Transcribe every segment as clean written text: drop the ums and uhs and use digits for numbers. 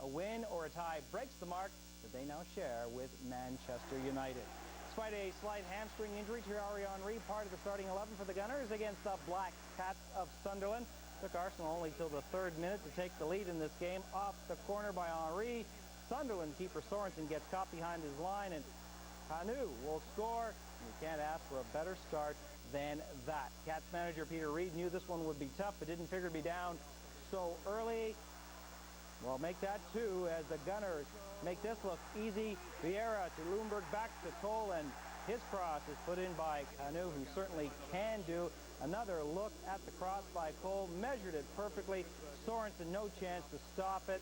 A win or a tie breaks the mark that they now share with Manchester United. Despite a slight hamstring injury, Thierry Henry, part of the starting 11 for the Gunners against the Black Cats of Sunderland. Took Arsenal only till the 3rd minute to take the lead in this game. Off the corner by Henry. Sunderland keeper Sorensen gets caught behind his line, and Kanu will score. You can't ask for a better start than that. Cats manager Peter Reid knew this one would be tough, but didn't figure to be down so early. Well, make that 2 as the Gunners make this look easy. Vieira to Lundberg, back to Cole, and his cross is put in by Kanu, who certainly can do. Another look at the cross by Cole, measured it perfectly. Sorensen, no chance to stop it,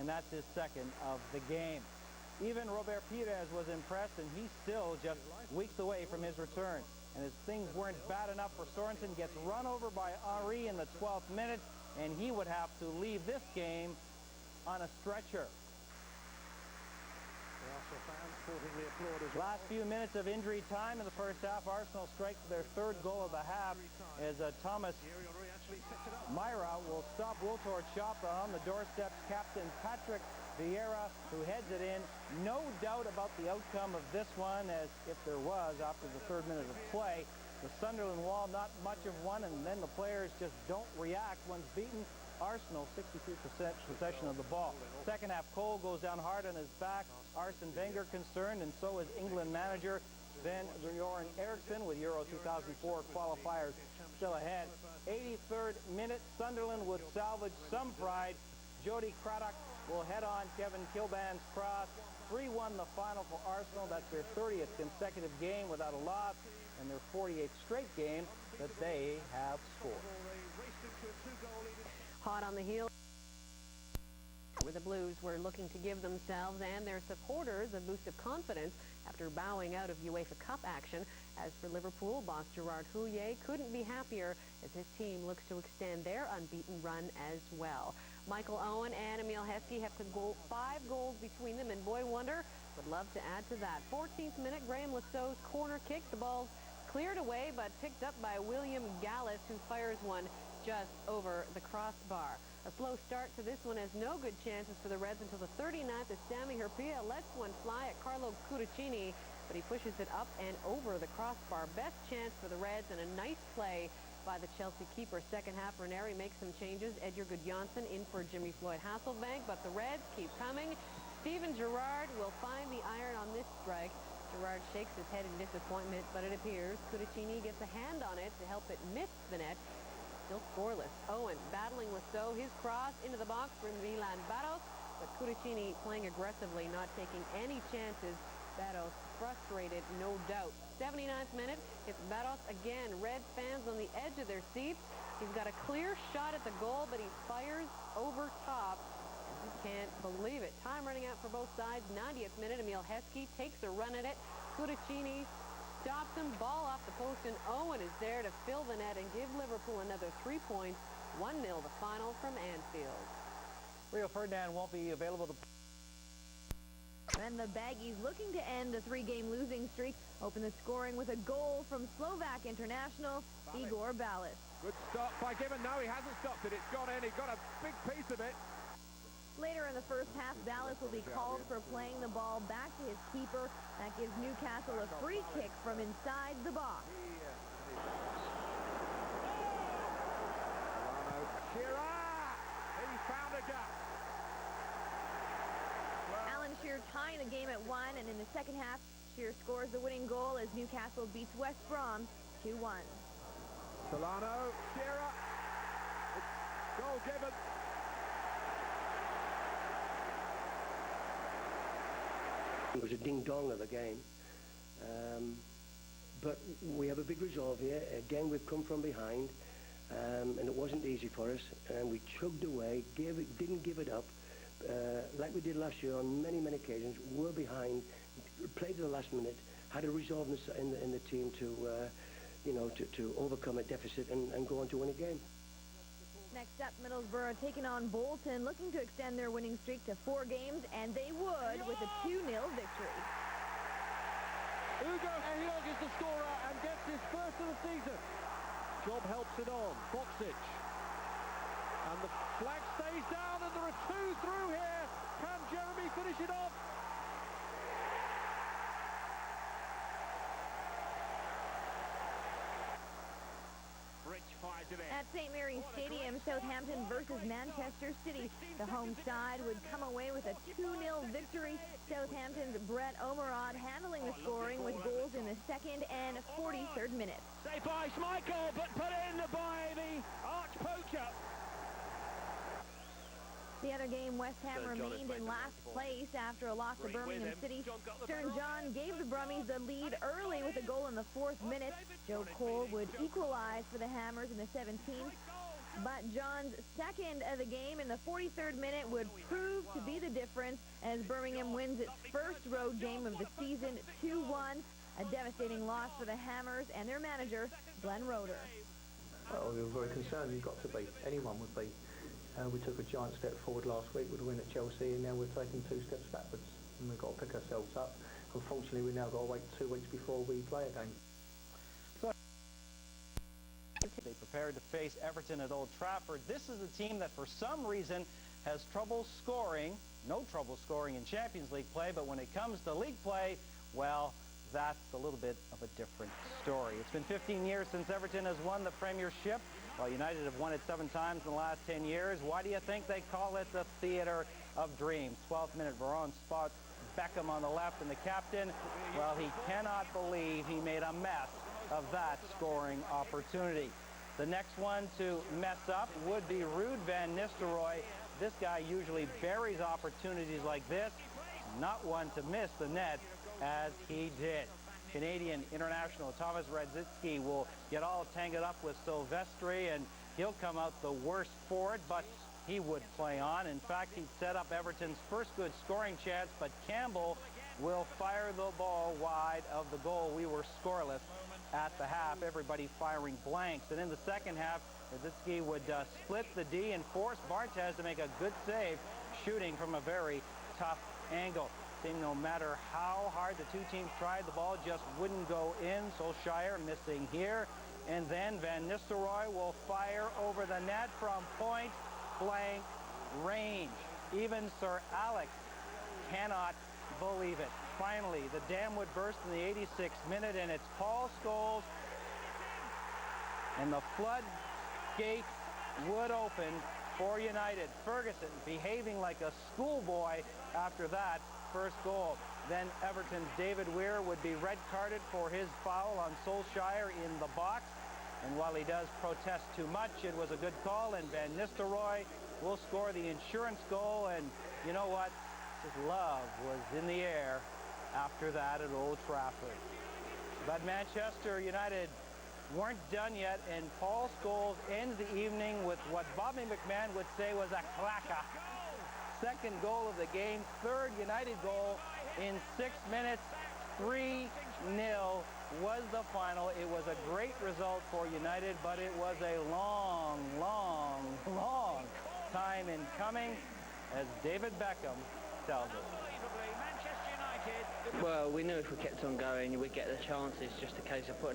and that's his 2nd of the game. Even Robert Pires was impressed, and he's still just weeks away from his return. And as things weren't bad enough for Sorensen, gets run over by Henry in the 12th minute, and he would have to leave this game on a stretcher. Last few minutes of injury time in the first half. Arsenal strikes their 3rd goal of the half as Thomas Myra will stop Wiltord Shop on the doorsteps. Captain Patrick Vieira, who heads it in. No doubt about the outcome of this one, as if there was after the 3rd minute of play. The Sunderland wall, not much of one, and then the players just don't react once beaten. Arsenal, 63% possession of the ball. Second half, Cole goes down hard on his back. Arsene Wenger concerned, and so is England manager Sven-Göran Eriksson, with Euro 2004 qualifiers still ahead. 83rd minute, Sunderland would salvage some pride. Jody Craddock will head on Kevin Kilban's cross. 3-1 the final for Arsenal. That's their 30th consecutive game without a loss, and their 48th straight game that they have scored. Hot on the heels, where the Blues were looking to give themselves and their supporters a boost of confidence after bowing out of UEFA Cup action. As for Liverpool, boss Gerard Houllier couldn't be happier as his team looks to extend their unbeaten run as well. Michael Owen and Emile Heskey have 5 goals between them, and boy wonder would love to add to that. 14th minute, Graham Lassau's corner kick. The ball's cleared away but picked up by William Gallas, who fires one just over the crossbar. A slow start to this one has no good chances for the Reds until the 39th as Sami Hyypiä lets one fly at Carlo Cudicini, but he pushes it up and over the crossbar. Best chance for the Reds, and a nice play by the Chelsea keeper. Second half, Ranieri makes some changes. Edgar Gudjohnsen in for Jimmy Floyd Hasselbank, but the Reds keep coming. Steven Gerrard will find the iron on this strike. Gerrard shakes his head in disappointment, but it appears Cudicini gets a hand on it to help it miss the net. Still scoreless. Owen battling Lassau, his cross into the box for Milan Barros, but Cudicini playing aggressively, not taking any chances. Barros frustrated, no doubt. 79th minute, it's Barros again. Red fans on the edge of their seats. He's got a clear shot at the goal, but he fires over top. He can't believe it. Time running out for both sides. 90th minute, Emile Heskey takes a run at it. Cudicini stops him, ball off the post, and Owen is there to fill the net and give Liverpool another 3 points. 1-0 the final from Anfield. Rio Ferdinand won't be available to... And the Baggies, looking to end a 3-game losing streak, open the scoring with a goal from Slovak international Igor Balis. Good stop by Gibbon. No, he hasn't stopped it. It's gone in. He got a big piece of it. Later in the first half, Balis will be called for playing the ball back to his keeper. That gives Newcastle a free kick from inside the box. Shearer! He found a gap. Alan Shearer tying the game at 1, and in the second half, Shearer scores the winning goal as Newcastle beats West Brom 2-1. Solano, Shearer. Goal given. It was a ding-dong of the game, but we have a big resolve here. Again, we've come from behind, and it wasn't easy for us, and we chugged away, didn't give it up, like we did last year on many occasions. We're behind, played to the last minute, had a resolve in the team to, to overcome a deficit and go on to win a game. Next up, Middlesbrough taking on Bolton, looking to extend their winning streak to 4 games, and they would with a 2-0 victory. Ugo Ehiogu is the scorer and gets his first of the season. Job helps it on. Boxic. And the flag stays down, and there are 2 through here. St. Mary's Stadium, Southampton versus Manchester City. The home side would come away with a 2-0 victory. Southampton's Brett Omerod handling the scoring with goals in the 2nd and 43rd minutes. Saved by Schmeichel, but put in by the arch poacher. The other game, West Ham remained in last place after a loss to Birmingham City. Stern John gave the Brummies the lead early with a goal in the 4th minute. Joe Cole would equalize for the Hammers in the 17th. But John's second of the game in the 43rd minute would prove to be the difference as Birmingham wins its first road game of the season 2-1. A devastating loss for the Hammers and their manager, Glenn Roeder. Well, we were very concerned. You've got to be. Anyone would be. We took a giant step forward last week with a win at Chelsea, and now we're taking 2 steps backwards. And we've got to pick ourselves up. Unfortunately, we've now got to wait 2 weeks before we play again. They prepared to face Everton at Old Trafford. This is a team that for some reason has trouble scoring, no trouble scoring in Champions League play, but when it comes to league play, well, that's a little bit of a different story. It's been 15 years since Everton has won the Premiership, while United have won it 7 times in the last 10 years. Why do you think they call it the Theatre of Dreams? 12th minute, Veron spots Beckham on the left, and the captain, well, he cannot believe he made a mess of that scoring opportunity. The next one to mess up would be Ruud van Nistelrooy. This guy usually buries opportunities like this, not one to miss the net as he did. Canadian international Thomas Radzicki will get all tangled up with Silvestri, and he'll come out the worst for it, but he would play on. In fact, he'd set up Everton's first good scoring chance, but Campbell will fire the ball wide of the goal. We were scoreless at the half, everybody firing blanks. And in the second half, Radzicki would split the D and force Barthez to make a good save, shooting from a very tough angle. Seemed no matter how hard the 2 teams tried, the ball just wouldn't go in. Solskjaer missing here. And then Van Nistelrooy will fire over the net from point-blank range. Even Sir Alex cannot believe it. Finally, the dam would burst in the 86th minute, and it's Paul Scholes. And the floodgates would open for United. Ferguson behaving like a schoolboy after that first goal. Then Everton's David Weir would be red-carded for his foul on Solskjaer in the box. And while he does protest too much, it was a good call, and Van Nistelrooy will score the insurance goal. And you know what? His love was in the air after that at Old Trafford. But Manchester United weren't done yet, and Paul Scholes ends the evening with what Bobby McMahon would say was a cracker. Second goal of the game, 3rd United goal in 6 minutes. 3-0 was the final. It was a great result for United, but it was a long, long, long time in coming, as David Beckham tells us. Well, we knew if we kept on going, we'd get the chances. Just a case of putting